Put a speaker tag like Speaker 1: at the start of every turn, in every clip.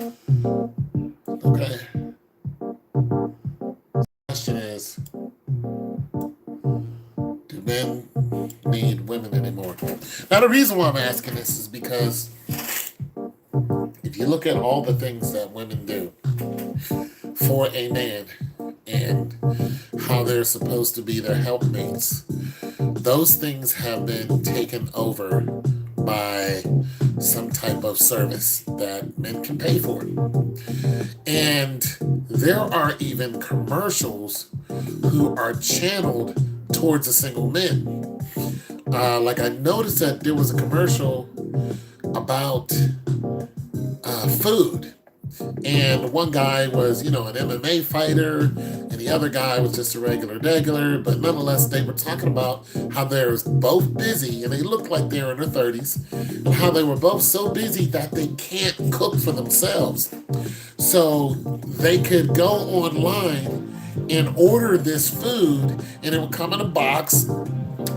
Speaker 1: Okay. Question is, do men need women anymore? Now, the reason why I'm asking this is because if you look at all the things that women do for a man and how they're supposed to be their helpmates, those things have been taken over by some type of service that men can pay for. And there are even commercials who are channeled towards a single man. Like I noticed that there was a commercial about food. And one guy was, an MMA fighter, and the other guy was just a regular. But nonetheless, they were talking about how they're both busy, and they looked like they were in their 30s, and how they were both so busy that they can't cook for themselves. So they could go online and order this food, and it would come in a box,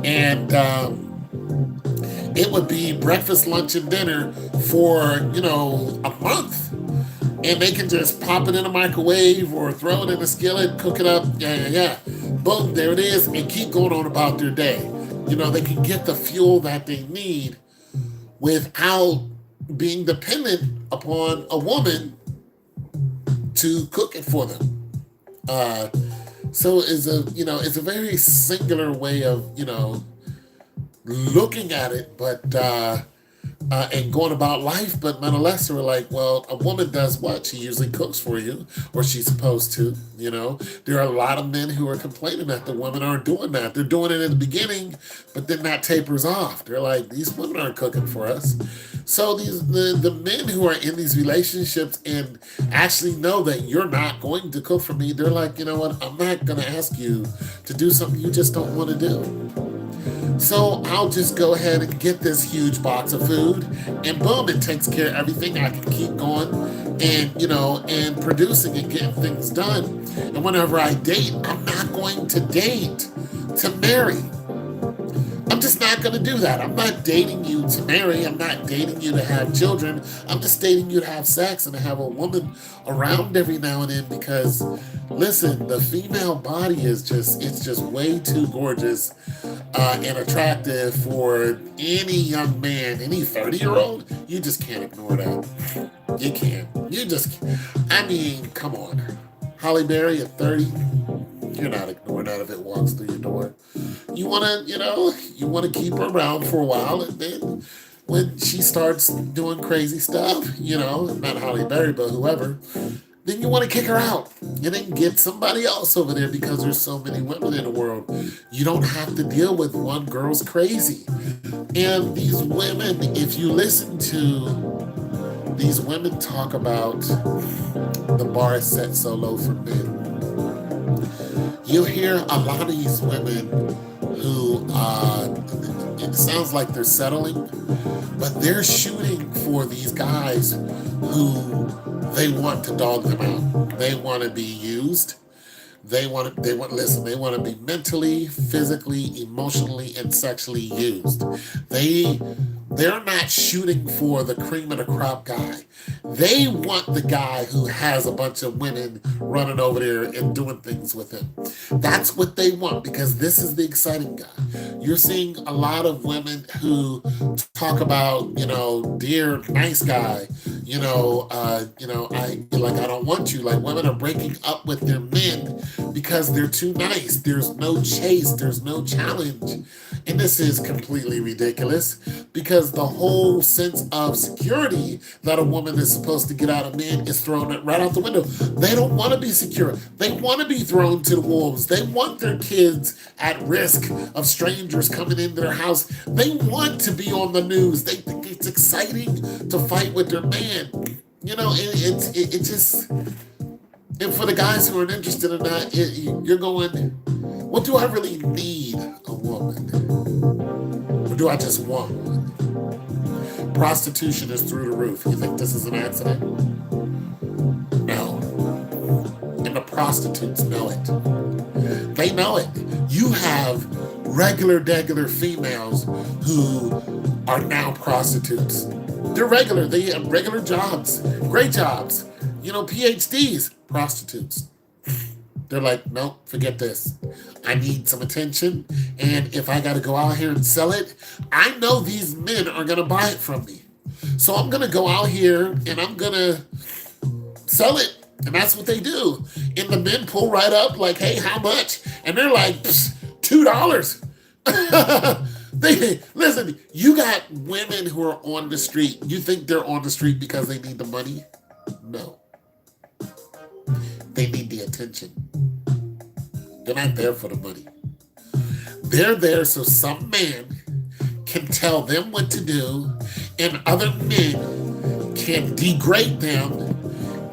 Speaker 1: and it would be breakfast, lunch, and dinner for, a month. And they can just pop it in a microwave or throw it in a skillet, cook it up. Yeah. Boom, there it is, and keep going on about their day. They can get the fuel that they need without being dependent upon a woman to cook it for them. So it's a very singular way of, looking at it, but and going about life, but nonetheless, we're like, well, a woman does what? She usually cooks for you, or she's supposed to. There are a lot of men who are complaining that the women aren't doing that. They're doing it in the beginning, but then that tapers off. They're like, these women aren't cooking for us. So the men who are in these relationships and actually know that you're not going to cook for me, they're like, you know what? I'm not going to ask you to do something you just don't want to do. So I'll just go ahead and get this huge box of food, and boom, it takes care of everything. I can keep going and producing and getting things done. And whenever I date, I'm not going to date to marry. I'm just not going to do that. I'm not dating you to marry. I'm not dating you to have children. I'm just dating you to have sex and to have a woman around every now and then because, listen, the female body is it's just way too gorgeous and attractive for any young man, any 30-year-old. You just can't ignore that. You can't. I mean, come on. Halle Berry at 30, you're not ignoring that if it walks through your door. You want to keep her around for a while, and then when she starts doing crazy stuff, not Halle Berry, but whoever, then you want to kick her out and then get somebody else over there because there's so many women in the world. You don't have to deal with one girl's crazy. And these women, if you listen to these women talk about the bar is set so low for men, you'll hear a lot of these women who, it sounds like they're settling, but they're shooting for these guys who they want to dog them out. They want to be used. They want to be mentally, physically, emotionally, and sexually used. They're not shooting for the cream of the crop guy. They want the guy who has a bunch of women running over there and doing things with him. That's what they want because this is the exciting guy. You're seeing a lot of women who talk about, dear nice guy, I don't want you. Like women are breaking up with their men because they're too nice. There's no chase, there's no challenge. And this is completely ridiculous because the whole sense of security that a woman is supposed to get out of men is thrown right out the window. They don't want to be secure. They want to be thrown to the wolves. They want their kids at risk of strangers coming into their house. They want to be on the news. They think it's exciting to fight with their man. It just... And for the guys who aren't interested in that, you're going, what do I really need a woman? Or do I just want one? Prostitution is through the roof. You think this is an accident? No. And the prostitutes know it. They know it. You have regular females who are now prostitutes. They're regular. They have regular jobs, great jobs. PhDs, prostitutes. They're like, nope, forget this. I need some attention. And if I got to go out here and sell it, I know these men are going to buy it from me. So I'm going to go out here and I'm going to sell it. And that's what they do. And the men pull right up like, hey, how much? And they're like, $2. Listen, you got women who are on the street. You think they're on the street because they need the money? No. They need the attention. They're not there for the money. They're there so some man can tell them what to do and other men can degrade them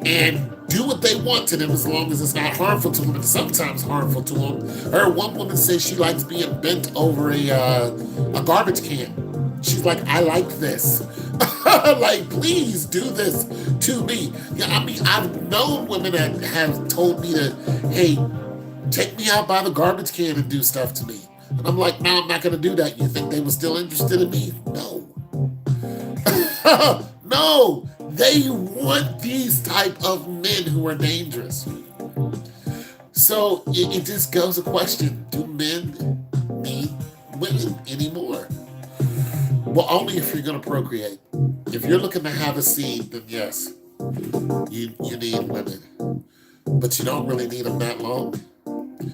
Speaker 1: and do what they want to them as long as it's not harmful to them, and sometimes harmful to them. I heard one woman say she likes being bent over a garbage can. She's like, I like this. Like, please do this to me. Yeah, I mean, I've known women that have told me to, hey, take me out by the garbage can and do stuff to me. And I'm like, no, I'm not going to do that. You think they were still interested in me? No. No. They want these type of men who are dangerous. So it just goes a question, do men need women anymore? Well, only if you're going to procreate. If you're looking to have a seed, then yes, you need women. But you don't really need them that long.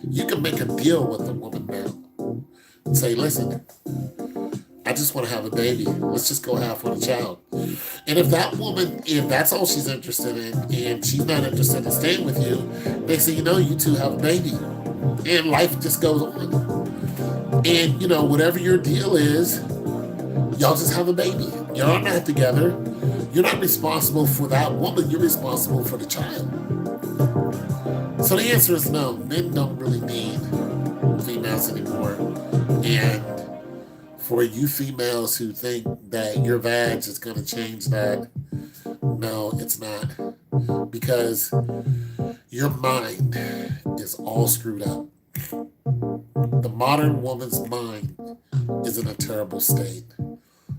Speaker 1: You can make a deal with a woman now and say, listen, I just want to have a baby. Let's just go half with a child. And if that woman, if that's all she's interested in, and she's not interested in staying with you, they say, you two have a baby. And life just goes on. And, whatever your deal is, y'all just have a baby. Y'all not together. You're not responsible for that woman. You're responsible for the child. So the answer is no. Men don't really need females anymore. And for you females who think that your vag is going to change that, no, it's not. Because your mind is all screwed up. The modern woman's mind is in a terrible state.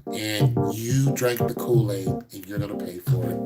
Speaker 1: And you drank the Kool-Aid and you're going to pay for it.